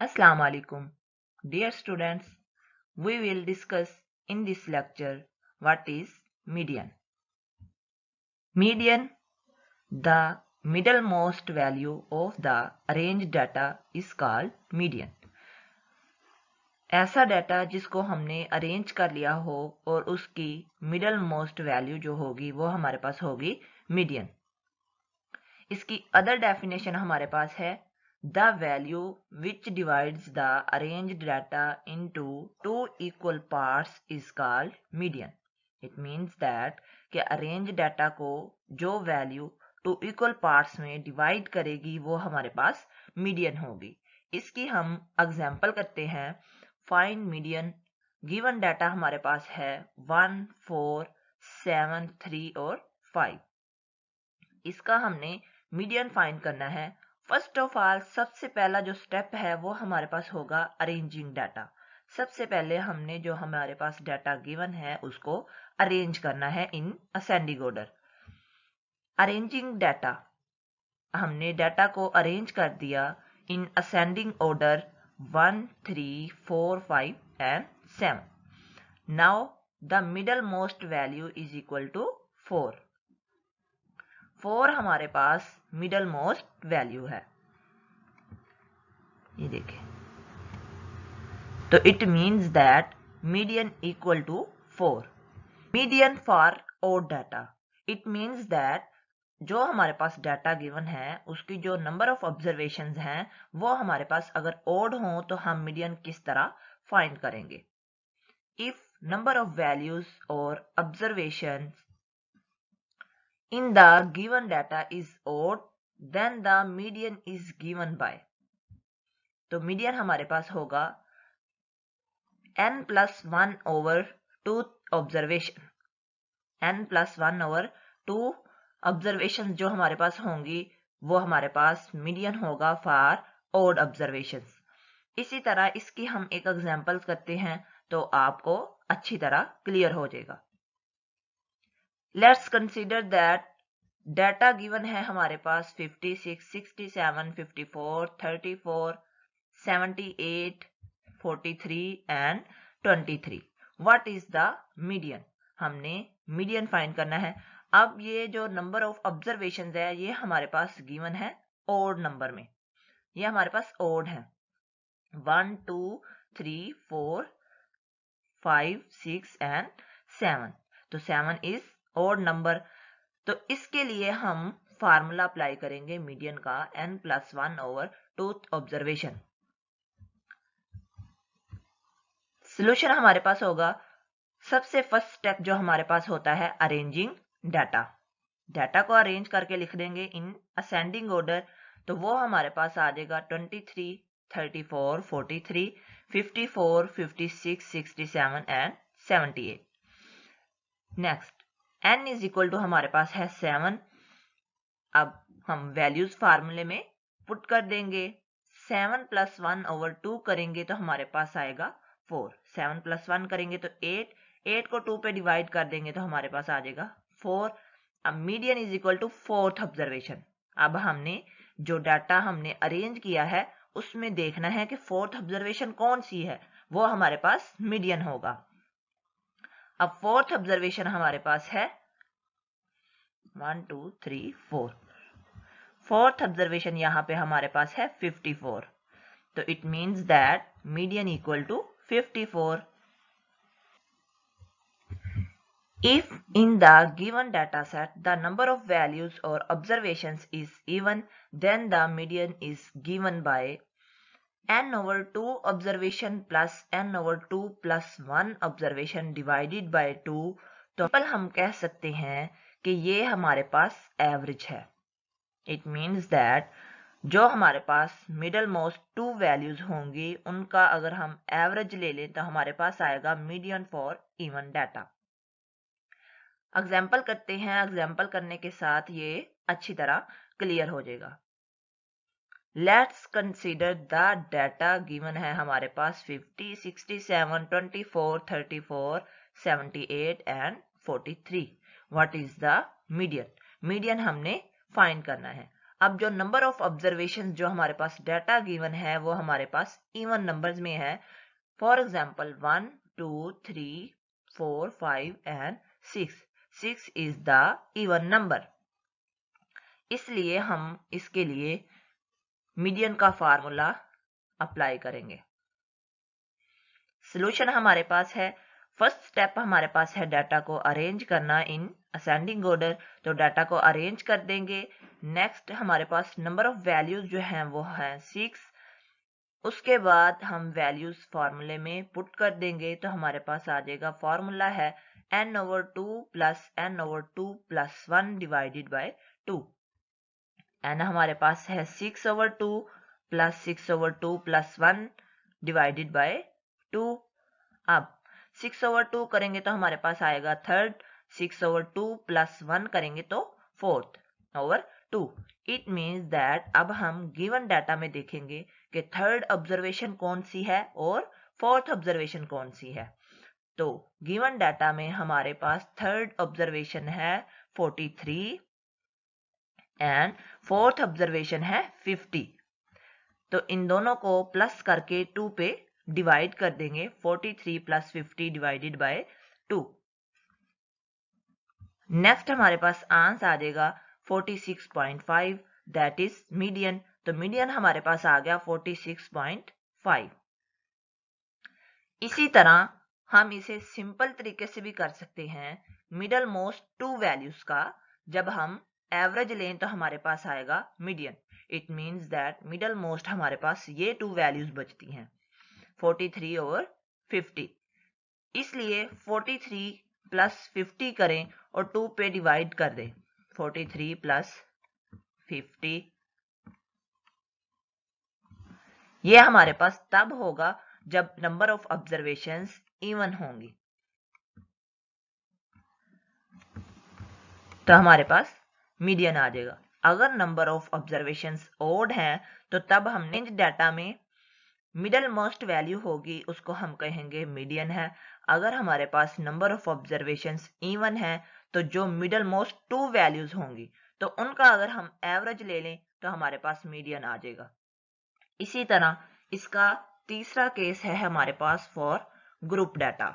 Assalamu alaikum. Dear students, we will discuss in this lecture what is median. Median, the middlemost value of the arranged data is called median. ऐसा data जिसको हमने arrange कर लिया हो और उसकी middle most value जो होगी वो हमारे पास होगी मीडियन। इसकी अदर डेफिनेशन हमारे पास है the value which divides the arranged data into two equal parts is called median. It means that कि arranged data को जो value two equal parts में divide करेगी वो हमारे पास median होगी। इसकी हम एग्जाम्पल करते हैं। Find median. गिवन डाटा हमारे पास है 1, 4, 7, 3 और 5। इसका हमने मीडियन फाइंड करना है। फर्स्ट ऑफ ऑल सबसे पहला जो स्टेप है वो हमारे पास होगा अरेंजिंग डाटा। सबसे पहले हमने जो हमारे पास डाटा गिवन है उसको अरेंज करना है in ascending order. Arranging data, हमने डाटा को अरेंज कर दिया in ascending order 1, 3, 4, 5 and 7। Now the middle most value is equal to 4। 4 हमारे पास मिडल मोस्ट वैल्यू है, ये देखें। तो it means that median equal to 4। Median for odd data, it means that जो हमारे पास डाटा गिवन है उसकी जो नंबर ऑफ ऑब्जर्वेशंस हैं वो हमारे पास अगर ऑड हो तो हम मीडियन किस तरह फाइंड करेंगे। इफ नंबर ऑफ वैल्यूज और observations in the given data is odd, then the median is given by, तो मीडियन हमारे पास होगा n plus 1 over 2 observation. n plus 1 over 2 observation जो हमारे पास होंगी वो हमारे पास मीडियन होगा फॉर ऑड ऑब्जर्वेशंस। इसी तरह इसकी हम एक एग्जांपल करते हैं तो आपको अच्छी तरह क्लियर हो जाएगा। Let's consider that data given है हमारे पास 56, 67, 54, 34, 78, 43 and 23। What is the median? हमने मीडियन फाइंड करना है। अब ये जो नंबर ऑफ ऑब्जर्वेशंस है ये हमारे पास गिवन है ओड नंबर में, ये हमारे पास ओड है 1, 2, 3, 4, 5, 6 एंड 7। तो 7 इज ओड नंबर। तो इसके लिए हम फार्मूला अप्लाई करेंगे मीडियन का n plus 1 over 2 observation. Solution हमारे पास होगा, सबसे फर्स्ट स्टेप जो हमारे पास होता है अरेंजिंग डाटा। डाटा को अरेंज करके लिख देंगे इन असेंडिंग ऑर्डर, तो वो हमारे पास आ जाएगा 23, 34, 43, 54, 56, 67 and 78। Next n is equal to हमारे पास है 7। अब हम वैल्यूज फार्मूले में पुट कर देंगे। 7 plus 1 over 2 करेंगे तो हमारे पास आएगा 4। 7 plus 1 करेंगे तो 8, 8 को 2 पे डिवाइड कर देंगे तो हमारे पास आ जाएगा 4। अब median is equal to fourth observation. अब हमने जो डाटा हमने अरेंज किया है उसमें देखना है कि फोर्थ ऑब्जर्वेशन कौन सी है, वो हमारे पास मीडियन होगा। अब फोर्थ ऑब्जर्वेशन हमारे पास है 1, 2, 3, 4। फोर्थ ऑब्जर्वेशन यहाँ पे हमारे पास है 54। तो it means that median equal to 54। If in the given data set the number of values or observations is even, then the median is given by n over 2 observation plus n over 2 plus 1 observation divided by 2। तो हम कह सकते हैं कि ये हमारे पास average है। It means that जो हमारे पास मिडल मोस्ट 2 वैल्यूज होंगी उनका अगर हम एवरेज ले लें तो हमारे पास आएगा median for even data. Example करते हैं, एग्जाम्पल करने के साथ ये अच्छी तरह क्लियर हो जाएगा। Let's consider the data given है हमारे पास 50, 67, 24, 34, 78 and 43। What is the median? Median हमने फाइंड करना है। अब जो नंबर ऑफ ऑब्जर्वेशन जो हमारे पास डाटा गिवन है वो हमारे पास इवन नंबर्स में है। For example 1 2 3 4 5 and 6 is the even number. इसलिए हम इसके लिए मीडियन का फार्मूला अप्लाई करेंगे। सॉल्यूशन हमारे पास है, फर्स्ट स्टेप हमारे पास है डाटा को अरेंज करना इन असेंडिंग ऑर्डर, तो डाटा को अरेंज कर देंगे। नेक्स्ट हमारे पास नंबर ऑफ वैल्यूज जो हैं वो हैं 6। उसके बाद हम वैल्यूज फार्मूले में पुट कर देंगे, तो हमारे पास आ जाएगा फार्मूला है n/2 plus n/2 plus 1 divided by 2। N हमारे पास है 6/2 प्लस 6/2 प्लस 1 डिवाइडेड बाय 2। अब 6/2 करेंगे तो हमारे पास आएगा थर्ड, 6/2 प्लस 1 करेंगे तो 4/2। इट मीन्स दैट अब हम गिवन डाटा में देखेंगे कि थर्ड ऑब्जर्वेशन कौन सी है और फोर्थ ऑब्जर्वेशन कौन सी है। तो गिवन डाटा में हमारे पास थर्ड ऑब्जर्वेशन है 43 एंड फोर्थ ऑब्जर्वेशन है 50। तो इन दोनों को प्लस करके 2 पे डिवाइड कर देंगे, 43 प्लस 50 डिवाइडेड बाय 2। नेक्स्ट हमारे पास आंसर आ जाएगा 46.5, दैट इज मीडियन। तो मीडियन हमारे पास आ गया 46.5। इसी तरह हम इसे सिंपल तरीके से भी कर सकते हैं मिडल मोस्ट 2 वैल्यूज का। जब हम एवरेज लें तो हमारे पास आएगा median. It means that middle most हमारे पास ये 2 वैल्यूज बचती हैं, 43 और 50। इसलिए 43 प्लस 50 करें और 2 पे डिवाइड कर दें, 43 प्लस 50। ये हमारे पास तब होगा जब नंबर ऑफ ऑब्जर्वेशंस इवन होंगी। तो हमारे पास मीडियन आ जाएगा। अगर नंबर ऑफ ऑब्जर्वेशंस ओड हैं तो तब हमने डाटा में मिडल मोस्ट वैल्यू होगी उसको हम कहेंगे मीडियन है। अगर हमारे पास नंबर ऑफ ऑब्जर्वेशंस इवन है तो जो मिडल मोस्ट 2 वैल्यूज होंगी तो उनका अगर हम एवरेज ले लें तो हमारे पास मीडियन आ जाएगा। इसी तरह इसका तीसरा केस है हमारे पास फॉर ग्रुप डाटा।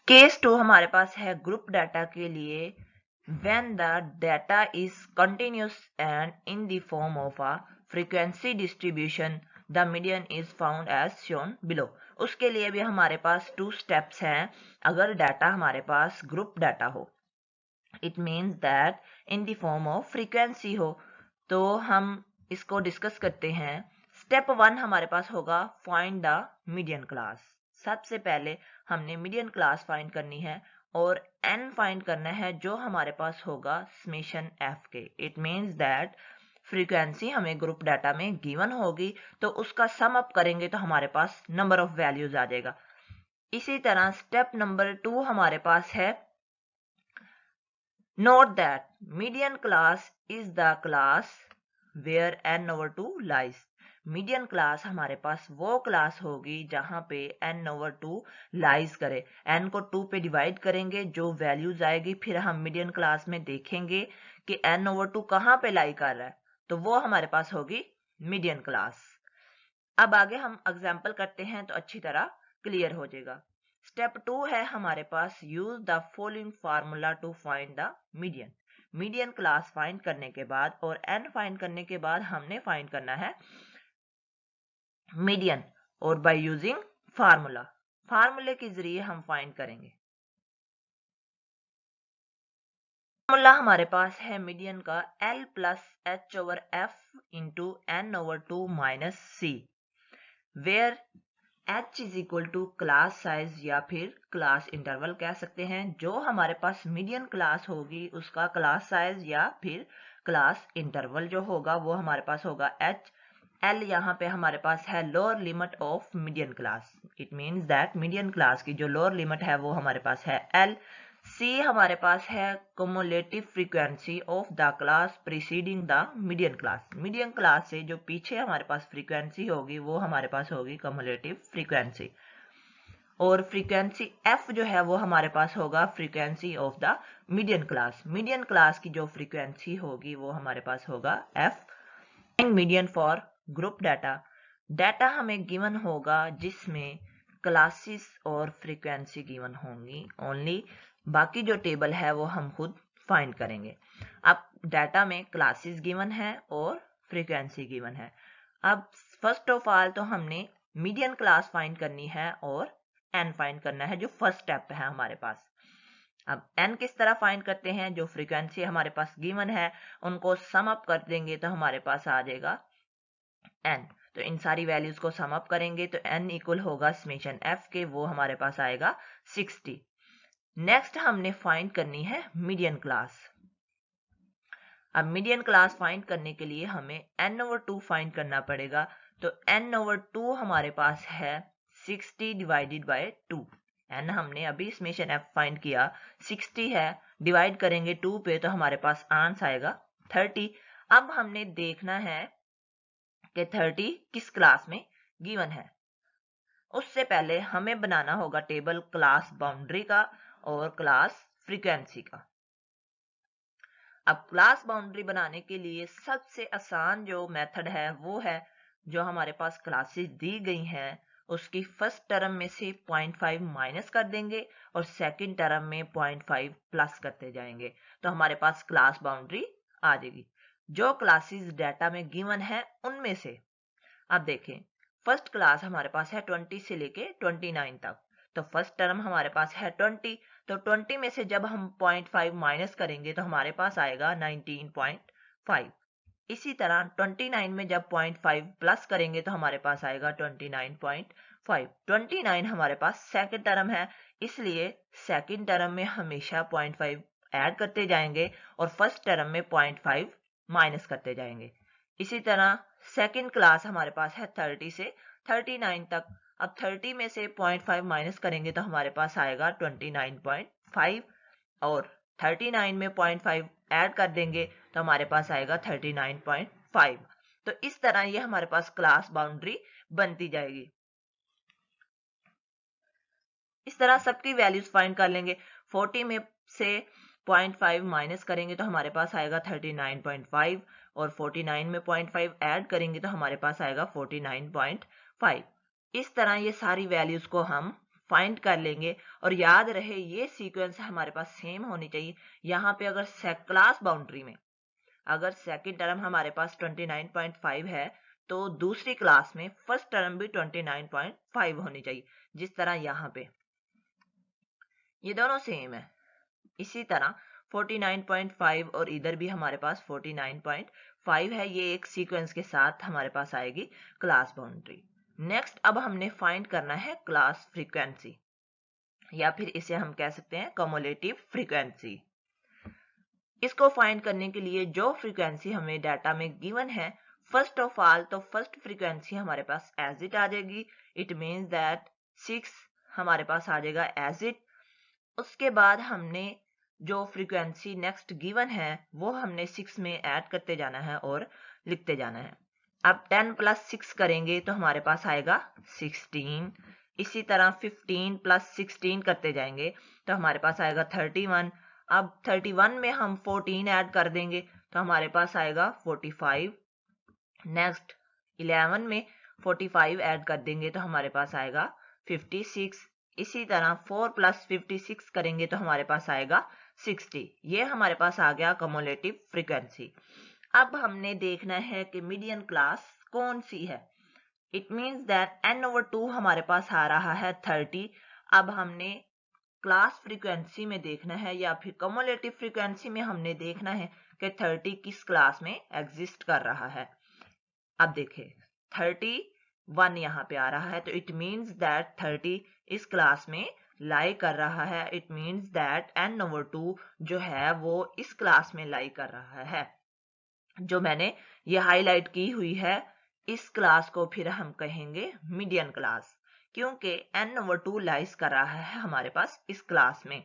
केस 2 हमारे पास है ग्रुप डाटा के लिए, when the data is continuous and in the form of a frequency distribution, the median is found as shown below। उसके लिए भी हमारे पास 2 स्टेप्स हैं। अगर डाटा हमारे पास ग्रुप डाटा हो, it means that in the form of frequency हो, तो हम इसको डिस्कस करते हैं। स्टेप 1 हमारे पास होगा फाइंड द मीडियन क्लास। सबसे पहले हमने मीडियन क्लास फाइंड करनी है और n फाइंड करना है जो हमारे पास होगा समेशन f के। इट मीन्स दैट फ्रीक्वेंसी हमें ग्रुप डाटा में गिवन होगी तो उसका सम अप करेंगे तो हमारे पास नंबर ऑफ वैल्यूज आ जाएगा। इसी तरह स्टेप नंबर 2 हमारे पास है note that median class is the class where n/2 lies. Median class हमारे पास वो क्लास होगी जहां पे n/2 लाइज करे। n को 2 पे डिवाइड करेंगे, जो वैल्यूज आएगी फिर हम मीडियन क्लास में देखेंगे कि n/2 कहां पे लाई कर रहा है, तो वो हमारे पास होगी मीडियन क्लास। अब आगे हम एग्जाम्पल करते हैं तो अच्छी तरह क्लियर हो जाएगा। स्टेप 2 है हमारे पास use the following formula to find the median. Median class फाइंड करने के बाद और n फाइंड करने के बाद हमने फाइंड करना है मीडियन, और बाय यूजिंग फार्मूला, फार्मूले के जरिए हम फाइंड करेंगे। फार्मूला हमारे पास है मीडियन का L plus h/f into n/2 minus c, where h is equal to class size या फिर क्लास इंटरवल कह सकते हैं। जो हमारे पास मीडियन क्लास होगी उसका क्लास साइज या फिर क्लास इंटरवल जो होगा वो हमारे पास होगा h। L यहाँ पे हमारे पास है lower limit of median class. It means that median class की जो लोअर लिमिट है वो हमारे पास है L। C हमारे पास है cumulative frequency of the class preceding the median class. Median class से जो पीछे हमारे पास फ्रीक्वेंसी होगी वो हमारे पास होगी क्युमुलेटिव फ्रीक्वेंसी। और फ्रीक्वेंसी f जो है वो हमारे पास होगा frequency of the median class. Median class की जो फ्रीक्वेंसी होगी वो हमारे पास होगा f। Median for group data, data हमें गिवन होगा जिसमें क्लासेस और फ्रीक्वेंसी गिवन होंगी ओनली, बाकी जो टेबल है वो हम खुद फाइंड करेंगे। अब डाटा में क्लासेस गिवन है और फ्रीक्वेंसी गिवन है। अब फर्स्ट ऑफ ऑल तो हमने मीडियन क्लास फाइंड करनी है और n फाइंड करना है, जो फर्स्ट स्टेप है हमारे पास। अब n किस तरह फाइंड करते हैं, जो फ्रीक्वेंसी हमारे पास गिवन है उनको सम अप कर देंगे तो हमारे पास आ जाएगा n। तो इन सारी वैल्यूज को सम अप करेंगे तो n इक्वल होगा समेशन f के, वो हमारे पास आएगा 60। नेक्स्ट हमने फाइंड करनी है मीडियन क्लास। अब मीडियन क्लास फाइंड करने के लिए हमें n/2 फाइंड करना पड़ेगा। तो n/2 हमारे पास है 60 डिवाइडेड बाय 2। n हमने अभी समेशन f फाइंड किया, 60 है, डिवाइड करेंगे 2 पे तो हमारे पास आंसर आएगा 30। अब हमने देखना है कि 30 किस क्लास में गिवन है। उससे पहले हमें बनाना होगा टेबल क्लास बाउंड्री का और क्लास फ्रीक्वेंसी का। अब क्लास बाउंड्री बनाने के लिए सबसे आसान जो मेथड है वो है, जो हमारे पास क्लासेस दी गई हैं उसकी फर्स्ट टर्म में से 0.5 माइनस कर देंगे और सेकंड टर्म में 0.5 प्लस करते जाएंगे तो हमारे पास क्लास बाउंड्री आ जाएगी। जो क्लासेस डाटा में गिवन है उनमें से अब देखें, फर्स्ट क्लास हमारे पास है 20 से लेके 29 तक, तो फर्स्ट टर्म हमारे पास है 20, तो 20 में से जब हम 0.5 माइनस करेंगे तो हमारे पास आएगा 19.5। इसी तरह 29 में जब 0.5 प्लस करेंगे तो हमारे पास आएगा 29.5। 29 हमारे पास सेकंड टर्म है, इसलिए सेकंड टर्म में हमेशा 0.5 ऐड करते जाएंगे और फर्स्ट टर्म में 0.5 माइनस करते जाएंगे। इसी तरह सेकंड क्लास हमारे पास है 30 से 39 तक। अब 30 में से 0.5 माइनस करेंगे तो हमारे पास आएगा 29.5 और 39 में 0.5 ऐड कर देंगे तो हमारे पास आएगा 39.5। तो इस तरह ये हमारे पास क्लास बाउंड्री बनती जाएगी। इस तरह सबकी वैल्यूज फाइंड कर लेंगे। 40 में से 0.5 माइनस करेंगे तो हमारे पास आएगा 39.5 और 49 में 0.5 ऐड करेंगे तो हमारे पास आएगा 49.5। इस तरह ये सारी वैल्यूज को हम फाइंड कर लेंगे और याद रहे ये सीक्वेंस हमारे पास सेम होनी चाहिए। यहाँ पे अगर क्लास बाउंड्री में अगर सेकंड टर्म हमारे पास 29.5 है तो दूसरी क्लास में फर्स्ट टर्म भी 29.5 होनी चाहिए, जिस तरह यहाँ पे ये दोनों सेम है। इसी तरह 49.5 और इधर भी हमारे पास 49.5 है, ये एक सीक्वेंस के साथ हमारे पास आएगी क्लास बाउंड्री। नेक्स्ट अब हमने फाइंड करना है क्लास फ्रीक्वेंसी, या फिर इसे हम कह सकते हैं कम्युलेटिव फ्रीक्वेंसी। इसको फाइंड करने के लिए जो फ्रीक्वेंसी हमें डाटा में गिवन है, फर्स्ट ऑफ ऑल तो फर्स्ट फ्रीक्वेंसी हमारे पास एज इट आ जाएगी। इट मीन्स दैट 6 हमारे पास आ जाएगा एज इट। उसके बाद हमने जो फ्रीक्वेंसी नेक्स्ट गिवन है वो हमने 6 में ऐड करते जाना है और लिखते जाना है। अब 10 प्लस 6 करेंगे तो हमारे पास आएगा 16। इसी तरह 15 प्लस 16 करते जाएंगे तो हमारे पास आएगा 31। अब 31 में हम 14 ऐड कर देंगे तो हमारे पास आएगा 45। नेक्स्ट 11 में 45 ऐड कर देंगे तो हमारे पास आएगा 56। इसी तरह 4 प्लस 56 करेंगे तो हमारे पास आएगा 60। ये हमारे पास आ गया कम्युलेटिव फ्रीक्वेंसी। अब हमने देखना है कि मीडियन क्लास कौन सी है। इट मीन्स दैट n/2 हमारे पास आ रहा है 30। अब हमने क्लास फ्रीक्वेंसी में देखना है या फिर कम्युलेटिव फ्रीक्वेंसी में हमने देखना है कि 30 किस क्लास में एग्जिस्ट कर रहा है। अब देखें 31 यहाँ पे आ रहा है, तो इट मीन्स दैट 30 इस क्लास में लाई कर रहा है। इट मीन्स दैट n/2 जो है वो इस क्लास में लाई कर रहा है। जो मैंने ये हाईलाइट की हुई है इस क्लास को फिर हम कहेंगे मीडियन क्लास, क्योंकि n/2 लाइज कर रहा है हमारे पास इस क्लास में।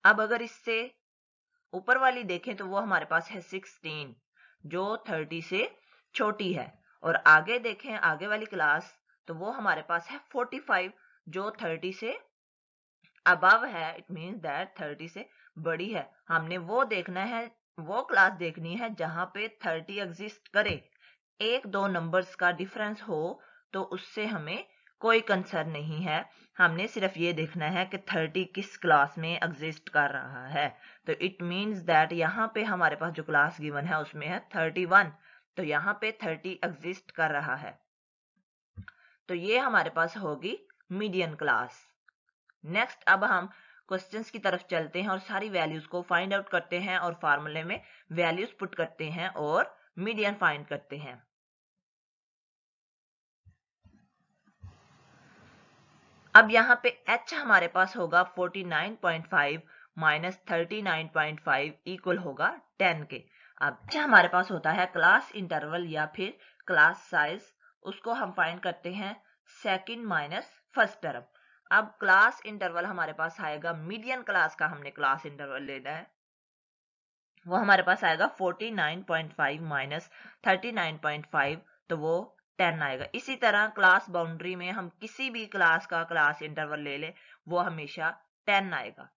अब अगर इससे ऊपर वाली देखें तो वो हमारे पास है 16 जो 30 से छोटी है, और आगे देखें आगे वाली क्लास तो वो हमारे पास है 45 जो 30 से अबव है, इट मीन्स दैट 30 से बड़ी है। हमने वो देखना है, वो क्लास देखनी है जहां पे 30 एग्जिस्ट करे। एक दो नंबर्स का डिफरेंस हो तो उससे हमें कोई कंसर्न नहीं है, हमने सिर्फ ये देखना है कि 30 किस क्लास में एग्जिस्ट कर रहा है। तो इट मीन्स दैट यहाँ पे हमारे पास जो क्लास गिवन है उसमें है 31, तो यहाँ पे 30 एग्जिस्ट कर रहा है, तो ये हमारे पास होगी मीडियन क्लास। नेक्स्ट अब हम क्वेश्चंस की तरफ चलते हैं और सारी वैल्यूज को फाइंड आउट करते हैं और फार्मूले में वैल्यूज पुट करते हैं और मीडियन फाइंड करते हैं। अब यहाँ पे h हमारे पास होगा 49.5 माइनस 39.5 इक्वल होगा 10 के। अब h हमारे पास होता है क्लास इंटरवल या फिर क्लास साइज, उसको हम फाइंड करते हैं सेकंड माइनस फर्स्ट टर्म। अब क्लास इंटरवल हमारे पास आएगा, मीडियन क्लास का हमने क्लास इंटरवल लेना है, वो हमारे पास आएगा 49.5 माइनस 39.5, तो वो 10 आएगा। इसी तरह क्लास बाउंड्री में हम किसी भी क्लास का क्लास इंटरवल ले ले, वो हमेशा 10 आएगा।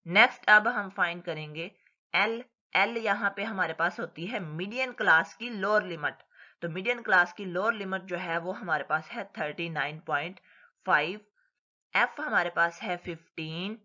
नेक्स्ट अब हम फाइंड करेंगे एल यहाँ पे हमारे पास होती है मीडियन क्लास की लोअर लिमिट। तो मीडियन क्लास की लोअर लिमिट जो है वो हमारे पास है 39.5, एफ हमारे पास है 15,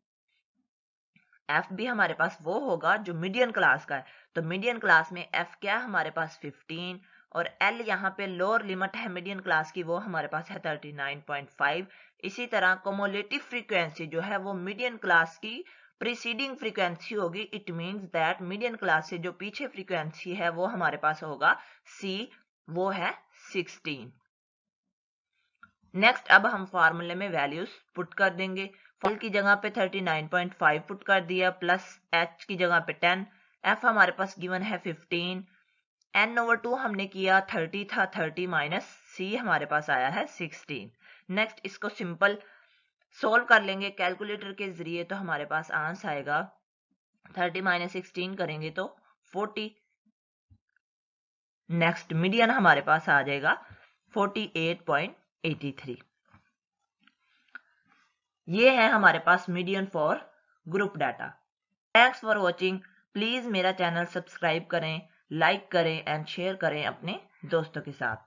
एफ भी हमारे पास वो होगा जो मीडियन क्लास का है, तो मीडियन क्लास में एफ क्या है हमारे पास 15, और एल यहाँ पे लोअर लिमिट है मीडियन क्लास की, वो हमारे पास है 39.5। इसी तरह कोमुलेटिव फ्रीक्वेंसी जो है वो मीडियन क्लास की प्रीसीडिंग फ्रीक्वेंसी होगी, it means that median class से जो पीछे फ्रीक्वेंसी है वो हमारे पास होगा सी, वो है 16। नेक्स्ट अब हम फार्मूले में वैल्यूज पुट कर देंगे। फल की जगह पे 39.5 पुट कर दिया, प्लस एच की जगह पे 10, एफ हमारे पास गिवन है 15, n/2 हमने किया 30 था, 30 माइनस सी हमारे पास आया है 16। नेक्स्ट इसको सिंपल सोल्व कर लेंगे कैलकुलेटर के जरिए, तो हमारे पास आंसर आएगा 30 माइनस 16 करेंगे तो 40। नेक्स्ट मीडियन हमारे पास आ जाएगा 48.83। ये है हमारे पास median for group data. Thanks for watching. Please मेरा चैनल सब्सक्राइब करें, लाइक करें एंड शेयर करें अपने दोस्तों के साथ।